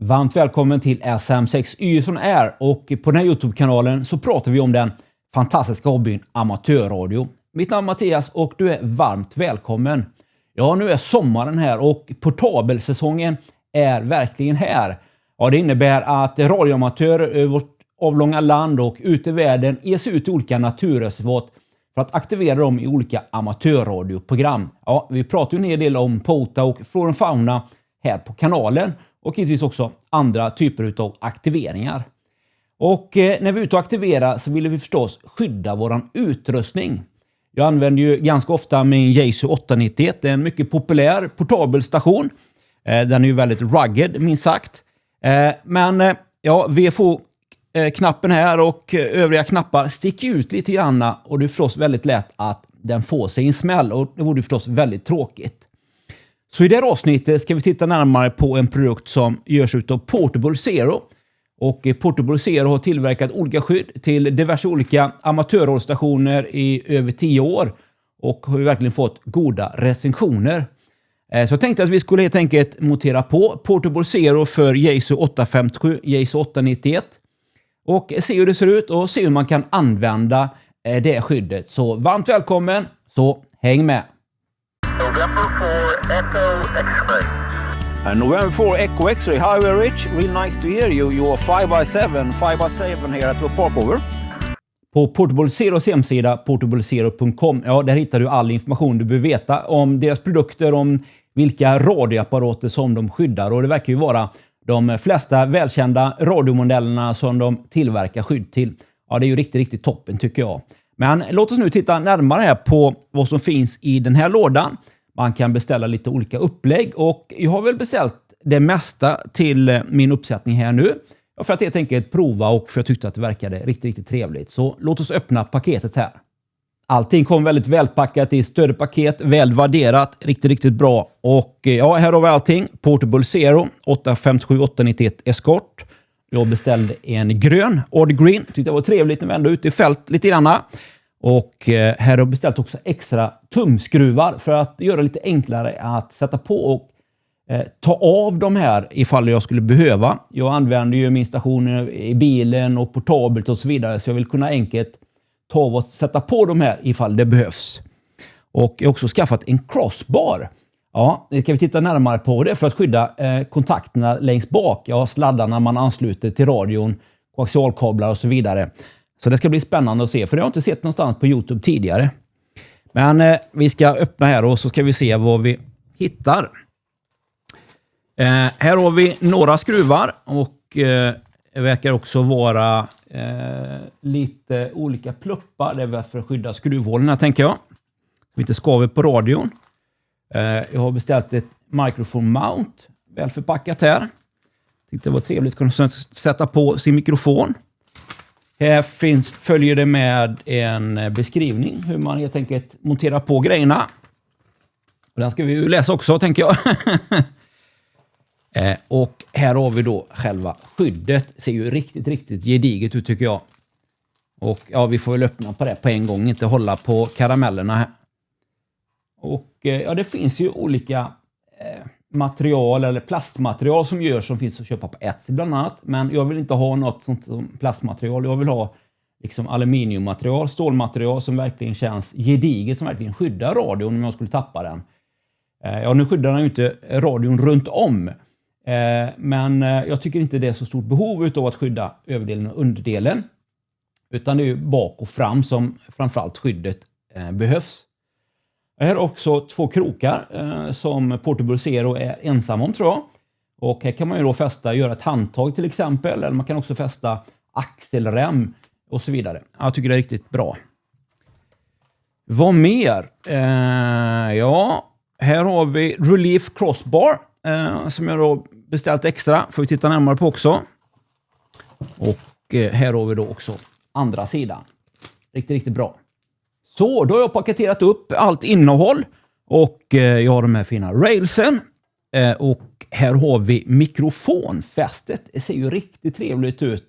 Varmt välkommen till SM6 Yrson Air, och på den här YouTube-kanalen så pratar vi om den fantastiska hobbyn amatörradio. Mitt namn är Mattias och du är varmt välkommen. Ja, nu är sommaren här och portabelsäsongen är verkligen här. Ja, det innebär att radioamatörer över vårt avlånga land och ute i världen ger sig ut i olika naturreservat för att aktivera dem i olika amatörradioprogram. Ja, vi pratar ju en hel del om POTA och flora och fauna här på kanalen. Och givetvis också andra typer av aktiveringar. Och när vi är ute och aktiverar så vill vi förstås skydda våran utrustning. Jag använder ju ganska ofta min Yaesu 891. Det är en mycket populär portabel station. Den är ju väldigt rugged, minst sagt. Men ja, VFO-knappen här och övriga knappar sticker ut lite grann. Och det är förstås väldigt lätt att den får sig en smäll. Och det vore förstås väldigt tråkigt. Så i det här avsnittet ska vi titta närmare på en produkt som görs av Portable Zero. Och Portable Zero har tillverkat olika skydd till diverse olika amatörradiostationer i över 10 år. Och har ju verkligen fått goda recensioner. Så jag tänkte att vi skulle helt enkelt montera på Portable Zero för Yaesu 857, Yaesu 891. Och se hur det ser ut och se hur man kan använda det skyddet. Så varmt välkommen, så häng med! November 4 Echo X-ray. November 4 Echo X-ray. Hi, we're Rich. Really nice to hear you. You are 5x7 here at the popover. På Portable Zeros hemsida, portablezero.com, ja, där hittar du all information du behöver veta om deras produkter, om vilka radioapparater som de skyddar. Och det verkar ju vara de flesta välkända radiomodellerna som de tillverkar skydd till. Ja, det är ju riktigt toppen tycker jag. Men låt oss nu titta närmare här på vad som finns i den här lådan. Man kan beställa lite olika upplägg och jag har väl beställt det mesta till min uppsättning här nu. För att helt enkelt prova och för jag tyckte att det verkade riktigt trevligt. Så låt oss öppna paketet här. Allting kom väldigt välpackat i större paket, väl värderat, riktigt bra. Och ja, här har vi allting. Portable Zero 857-891 Escort. Jag beställde en grön, Odd Green. Tyckte det var trevligt när vi ändå ute i fält lite grann. Och här har jag beställt också extra tumskruvar för att göra det lite enklare att sätta på och ta av de här ifall jag skulle behöva. Jag använder ju min station i bilen och portabelt och så vidare, så jag vill kunna enkelt ta av och sätta på de här ifall det behövs. Och jag har också skaffat en crossbar. Ja, det ska vi titta närmare på det för att skydda kontakterna längst bak. Ja, sladdarna man ansluter till radion, koaxialkablar och så vidare. Så det ska bli spännande att se, för det har jag inte sett någonstans på YouTube tidigare. Men vi ska öppna här och så ska vi se vad vi hittar. Här har vi några skruvar och det verkar också vara lite olika pluppar. Det är för att skydda skruvhålen, tänker jag. Så inte skaver på radion. Jag har beställt ett microphone mount, väl förpackat här. Tyckte det var trevligt att kunna sätta på sin mikrofon. Här följer det med en beskrivning hur man helt enkelt monterar på grejerna. Och den ska vi ju läsa också, tänker jag. Och här har vi då själva skyddet. Ser ju riktigt gediget ut tycker jag. Och ja, vi får väl öppna på det på en gång, inte hålla på karamellerna här. Och ja, det finns ju olika material eller plastmaterial som finns att köpa på Etsy bland annat. Men jag vill inte ha något sånt som plastmaterial. Jag vill ha liksom aluminiummaterial, stålmaterial som verkligen känns gediget, som verkligen skyddar radion om jag skulle tappa den. Ja, nu skyddar den ju inte radion runt om. Men jag tycker inte det är så stort behov av att skydda överdelen och underdelen. Utan det är ju bak och fram som framförallt skyddet behövs. Här är också 2 krokar som Portable Zero är ensam om, tror jag. Och här kan man ju då göra ett handtag till exempel. Eller man kan också fästa axelrem och så vidare. Jag tycker det är riktigt bra. Vad mer? Ja, här har vi Relief Crossbar som jag då beställt extra. Får vi titta närmare på också. Och här har vi då också andra sidan. Riktigt bra. Så, då har jag paketerat upp allt innehåll och jag har de här fina railsen och här har vi mikrofonfästet. Det ser ju riktigt trevligt ut.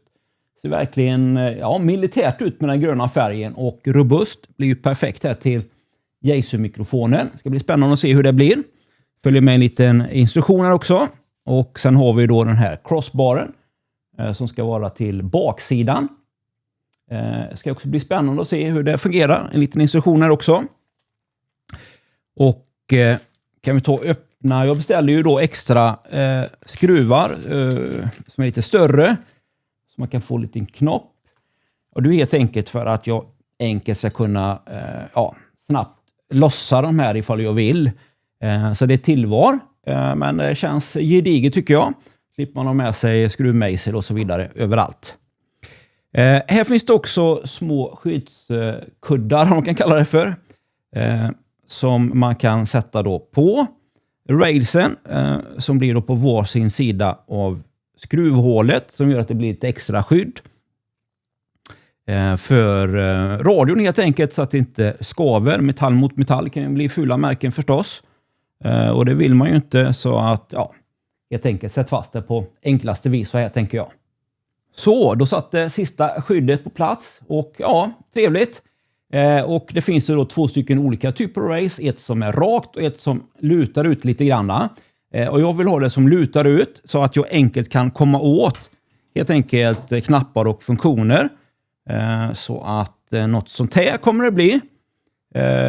Det ser verkligen militärt ut med den gröna färgen och robust. Blir ju perfekt här till Yaesu-mikrofonen. Det ska bli spännande att se hur det blir. Följer med en liten instruktion här också. Och sen har vi då den här crossbaren som ska vara till baksidan. Det ska också bli spännande att se hur det fungerar. En liten instruktion här också. Och kan vi ta och öppna. Jag beställde ju då extra skruvar som är lite större. Så man kan få en liten knopp. Och det är helt enkelt för att jag enkelt ska kunna snabbt lossa de här ifall jag vill. Så det är tillvar. Men det känns gediget tycker jag. Slipper man ha med sig skruvmejsel och så vidare överallt. Här finns det också små skyddskuddar, om man kan kalla det för. Som man kan sätta då på railsen. Som blir då på varsin sida av skruvhålet. Som gör att det blir ett extra skydd. För radion helt enkelt, så att det inte skaver. Metall mot metall kan ju bli fula märken förstås. Och det vill man ju inte, så att helt enkelt sätt fast det på enklaste vis, så här tänker jag. Så, då satt det sista skyddet på plats och trevligt. Och det finns ju då 2 stycken olika typer av race. Ett som är rakt och ett som lutar ut lite granna. Och jag vill ha det som lutar ut så att jag enkelt kan komma åt helt enkelt knappar och funktioner. Så att något sånt här kommer det bli.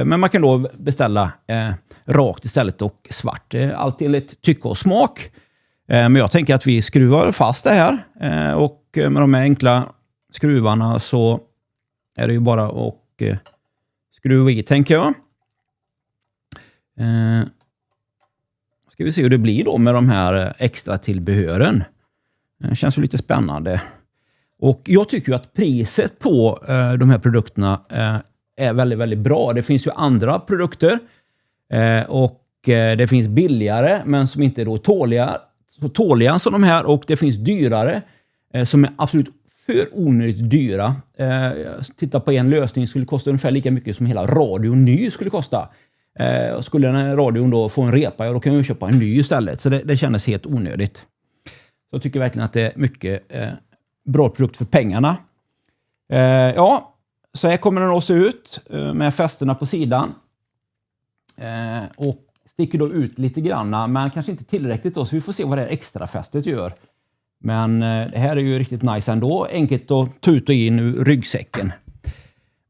Men man kan då beställa rakt istället och svart. Allt enligt tycke och smak. Men jag tänker att vi skruvar fast det här. Och med de här enkla skruvarna så är det ju bara att skruva i, tänker jag. Ska vi se hur det blir då med de här extra tillbehören. Det känns ju lite spännande. Och jag tycker ju att priset på de här produkterna är väldigt, väldigt bra. Det finns ju andra produkter och det finns billigare men som inte är då tåliga som de här, och det finns dyrare som är absolut för onödigt dyra. Titta på en lösning skulle kosta ungefär lika mycket som hela radion ny skulle kosta. Skulle den här radion då få en repa, då kan jag köpa en ny istället. Så det kändes helt onödigt. Så jag tycker verkligen att det är mycket bra produkt för pengarna. Så här kommer den att se ut med fästena på sidan. Och sticker då ut lite granna, men kanske inte tillräckligt då, så vi får se vad det här extra fästet gör. Men det här är ju riktigt nice ändå. Enkelt att ta ut och in ur ryggsäcken.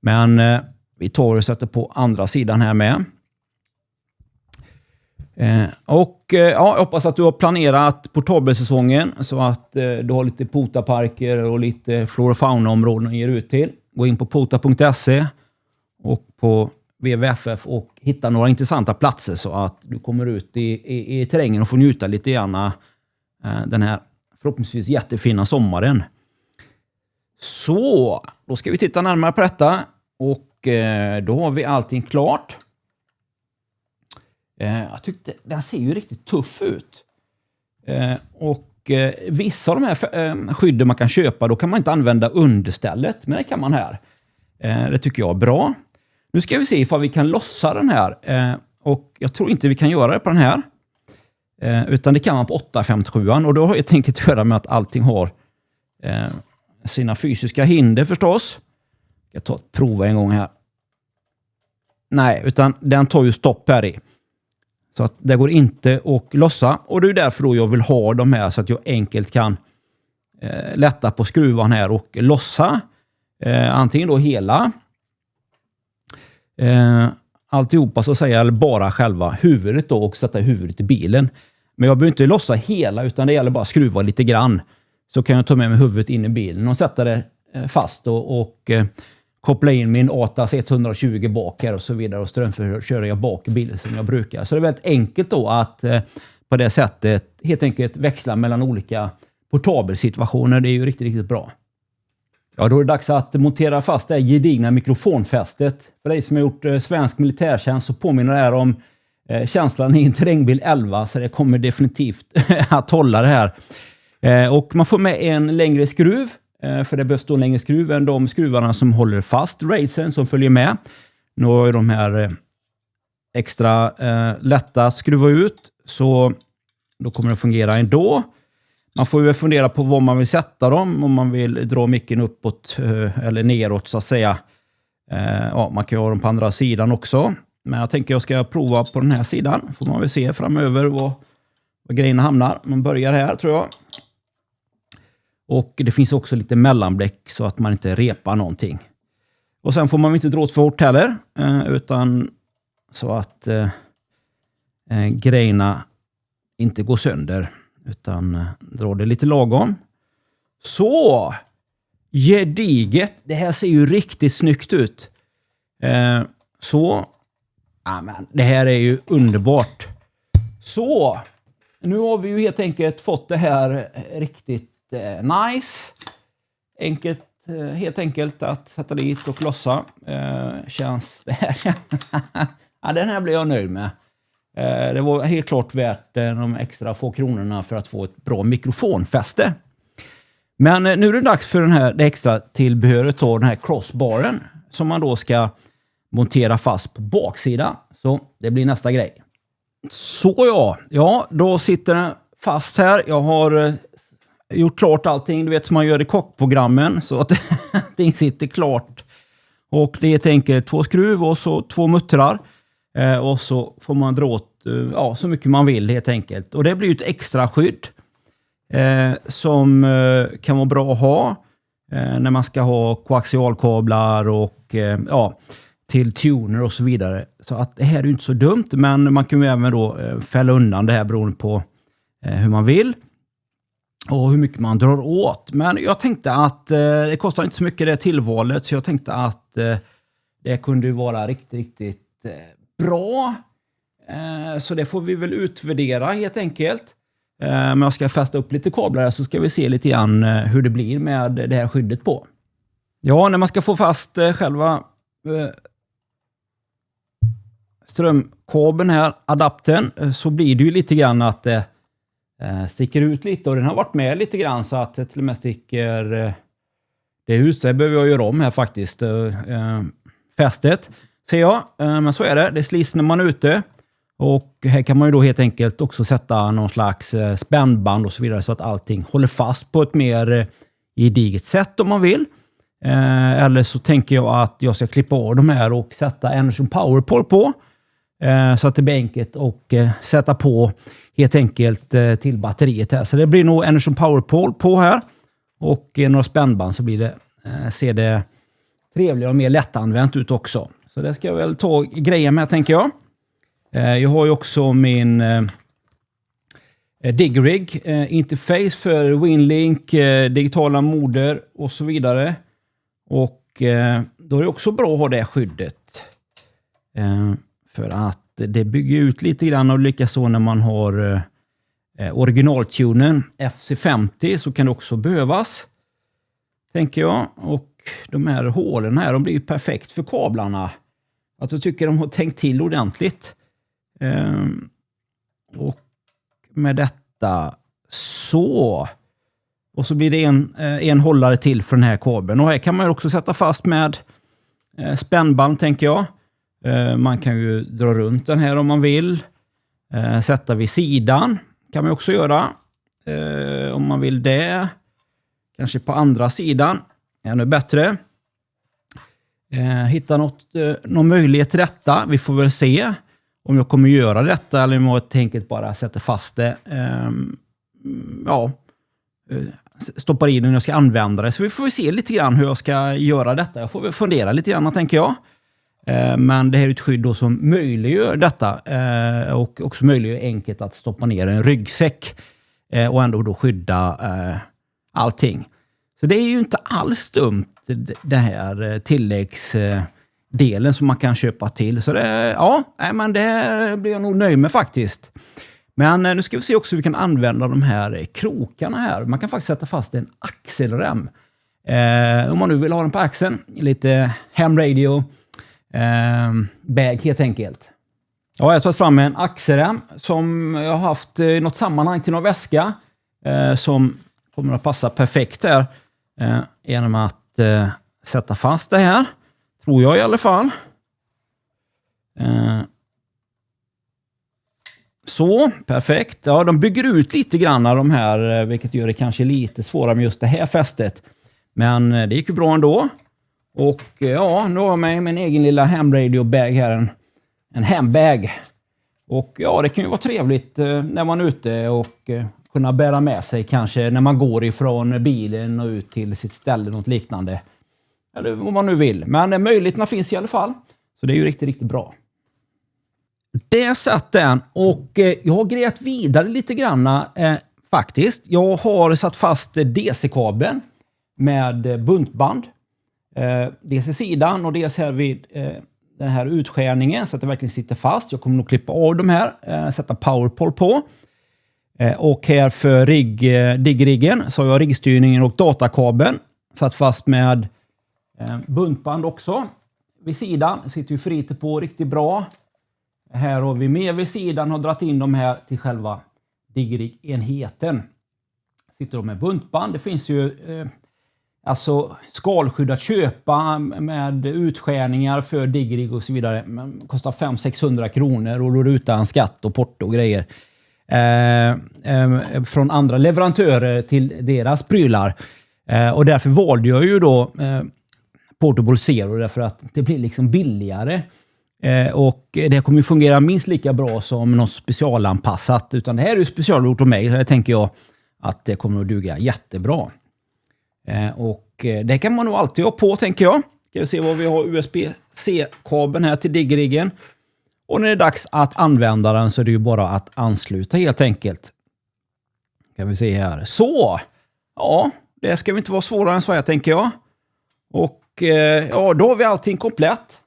Men vi tar och sätter på andra sidan här med. Jag hoppas att du har planerat portabelsäsongen så att du har lite potaparker och lite flora- och faunaområden att ge ut till. Gå in på pota.se och på WWFF och hitta några intressanta platser så att du kommer ut i terrängen och får njuta lite grann den här förhoppningsvis jättefina sommaren. Så, då ska vi titta närmare på detta och då har vi allting klart. Jag tyckte den ser ju riktigt tuff ut. Och vissa av de här skydden man kan köpa, då kan man inte använda understället, men det kan man här. Det tycker jag är bra. Nu ska vi se ifall vi kan lossa den här. Och jag tror inte vi kan göra det på den här. Utan det kan man på 857an. Och då har jag tänkt att göra med att allting har sina fysiska hinder förstås. Jag tar ett prova en gång här. Nej, utan den tar ju stopp här i. Så att det går inte att lossa. Och det är därför då jag vill ha de här så att jag enkelt kan lätta på skruvan här och lossa. Antingen då hela. Alltihopa så att säga, eller bara själva huvudet då och sätta huvudet i bilen. Men jag behöver inte lossa hela, utan det gäller bara att skruva lite grann. Så kan jag ta med mig huvudet in i bilen och sätta det fast och koppla in min ATAS 120 bak här och så vidare och strömförkör jag bak i bilen som jag brukar. Så det är väldigt enkelt då att på det sättet helt enkelt växla mellan olika portabelsituationer. Det är ju riktigt, riktigt bra. Ja, då är det dags att montera fast det gedigna mikrofonfästet. För dig som har gjort svensk militärtjänst så påminner det här om känslan i en terrängbil 11, så det kommer definitivt att hålla det här. Och man får med en längre skruv, för det behövs då en längre skruv än de skruvarna som håller fast racen som följer med. Nu är de här extra lätta att skruva ut, så då kommer det fungera ändå. Man får ju fundera på var man vill sätta dem, om man vill dra micken uppåt eller neråt så att säga. Man kan ha dem på andra sidan också. Men jag tänker jag ska prova på den här sidan. Får man väl se framöver vad var grejerna hamnar. Man börjar här tror jag. Och det finns också lite mellanbläck så att man inte repar någonting. Och sen får man inte dra åt för hårt heller. Utan så att grejerna inte går sönder. Utan dra det lite lagom. Så! Gediget. Det här ser ju riktigt snyggt ut. Så. Amen, det här är ju underbart. Så. Nu har vi ju helt enkelt fått det här riktigt nice. Helt enkelt att sätta dit och lossa. Känns det här. Ja, den här blir jag nöjd med. Det var helt klart värt de extra få kronorna för att få ett bra mikrofonfäste. Men nu är det dags för det extra tillbehöret då, den här crossbaren som man då ska montera fast på baksidan. Så det blir nästa grej. Så ja, då sitter den fast här. Jag har gjort klart allting, du vet som man gör i kockprogrammen så att allting sitter klart. Och det är helt enkelt 2 skruv och så 2 muttrar. Och så får man dra åt så mycket man vill helt enkelt. Och det blir ett extra skydd som kan vara bra att ha när man ska ha koaxialkablar och till tuner och så vidare. Så att det här är ju inte så dumt, men man kan ju även då fälla undan det här beroende på hur man vill och hur mycket man drar åt. Men jag tänkte att det kostar inte så mycket det tillvalet, så jag tänkte att det kunde vara riktigt bra. Så det får vi väl utvärdera helt enkelt. Men jag ska fästa upp lite kablar så ska vi se lite grann hur det blir med det här skyddet på. Ja, när man ska få fast själva strömkabeln här, adaptern, så blir det ju lite grann att det sticker ut lite. Och den har varit med lite grann så att det till och med sticker det ut. Så behöver jag göra om här faktiskt. Fästet. Ser jag. Men så är det. Det slits när man är ute. Och här kan man ju då helt enkelt också sätta någon slags spännband och så vidare så att allting håller fast på ett mer gediget sätt om man vill. Eller så tänker jag att jag ska klippa av de här och sätta Energy Powerpole på. Så att det blir enkelt och sätta på helt enkelt till batteriet här. Så det blir nog Energy Powerpole på här. Och några spännband så blir det, ser det trevligare och mer lättanvänt ut också. Så det ska jag väl ta grejer med tänker jag. Jag har ju också min Digrig interface för Winlink, digitala moder och så vidare. Och då är det också bra att ha det skyddet. För att det bygger ut lite grann och likaså när man har originaltunen FC50 så kan det också behövas. Tänker jag. Och de här hålen här, de blir ju perfekt för kablarna. Att jag tycker de har tänkt till ordentligt. Och med detta så. Och så blir det en hållare till för den här kabeln. Och här kan man också sätta fast med spännband tänker jag. Man kan ju dra runt den här om man vill. Sätta vid sidan kan man också göra. Om man vill det. Kanske på andra sidan. Ännu bättre. Hitta någon möjlighet till detta. Vi får väl se om jag kommer göra detta eller om jag helt enkelt bara sätter fast det. Stoppar in när jag ska använda det. Så vi får se lite grann hur jag ska göra detta. Jag får väl fundera lite grann tänker jag. Men det här är ett skydd då som möjliggör detta. Och också möjliggör enkelt att stoppa ner en ryggsäck. Och ändå då skydda allting. Så det är ju inte alls dumt det här tilläggsdelen som man kan köpa till. Så det, men det blir jag nog nöjd med faktiskt. Men nu ska vi se också hur vi kan använda de här krokarna här. Man kan faktiskt sätta fast en axelrem. Om man nu vill ha den på axeln. Lite hamradio bag helt enkelt. Ja, jag har tagit fram en axelrem som jag har haft i något sammanhang till någon väska. Som kommer att passa perfekt här. Genom att sätta fast det här. Tror jag i alla fall. Så, perfekt. Ja, de bygger ut lite grann de här, vilket gör det kanske lite svårare med just det här fästet. Men det gick ju bra ändå. Och ja, nu har jag med min egen lilla hamradio bag här. En handbag. Och ja, det kan ju vara trevligt när man är ute och kunna bära med sig kanske när man går ifrån bilen och ut till sitt ställe, något liknande. Eller vad man nu vill. Men möjligheterna finns i alla fall. Så det är ju riktigt, riktigt bra. Det satt den och jag har grejat vidare lite grann faktiskt. Jag har satt fast DC-kabeln med buntband. Dels i sidan och dels här vid den här utskärningen så att det verkligen sitter fast. Jag kommer nog klippa av de här, sätta powerpole på. Och här för diggriggen så har jag riggstyrningen och datakabeln satt fast med buntband också. Vid sidan sitter ju friter på riktigt bra. Här har vi med vid sidan har dratt in de här till själva diggriggenheten. Sitter de med buntband. Det finns ju alltså skalskydd att köpa med utskärningar för diggrig och så vidare. Men kostar 500-600 kronor och då är det utan skatt och porto och grejer. Från andra leverantörer till deras prylar. Och därför valde jag ju då Portable Zero därför att det blir liksom billigare. Och det kommer ju fungera minst lika bra som något specialanpassat. Utan det här är ju specialgjort av mig så det tänker jag att det kommer att duga jättebra. Och det kan man nog alltid ha på tänker jag. Ska vi se vad vi har USB-C-kabeln här till diggriggen. Och när det är dags att använda den så är det ju bara att ansluta helt enkelt. Kan vi se här. Så! Ja, det ska vi inte vara svårare än så här tänker jag. Och ja, då har vi allting komplett.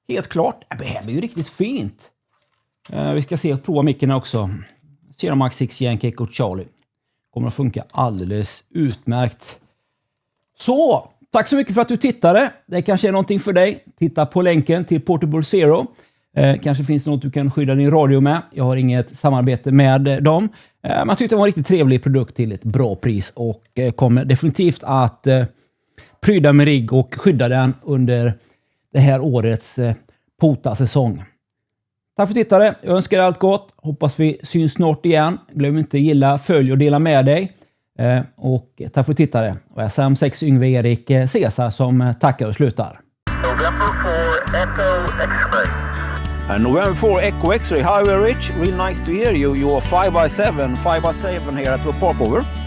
Helt klart. Det här blir ju riktigt fint. Vi ska se och prova mickarna också. Sierra Max 6 Yankee Echo Charlie. Kommer att funka alldeles utmärkt. Så, tack så mycket för att du tittade. Det kanske är någonting för dig. Titta på länken till Portable Zero. Kanske finns det något du kan skydda din radio med. Jag har inget samarbete med dem. Man tyckte det var en riktigt trevlig produkt till ett bra pris. Och kommer definitivt att pryda med rigg och skydda den under det här årets pota-säsong. Tack för att du tittade. Jag önskar dig allt gott. Hoppas vi syns snart igen. Glöm inte gilla, följ och dela med dig. Och tack för att du tittade. Och jag är Sam 6 Yngve Erik Cesar som tackar och slutar. November 4 Echo X-ray. November 4 Echo X-ray. Hi, Rich. Real nice to hear you. You are 5x7 here at the Park Over.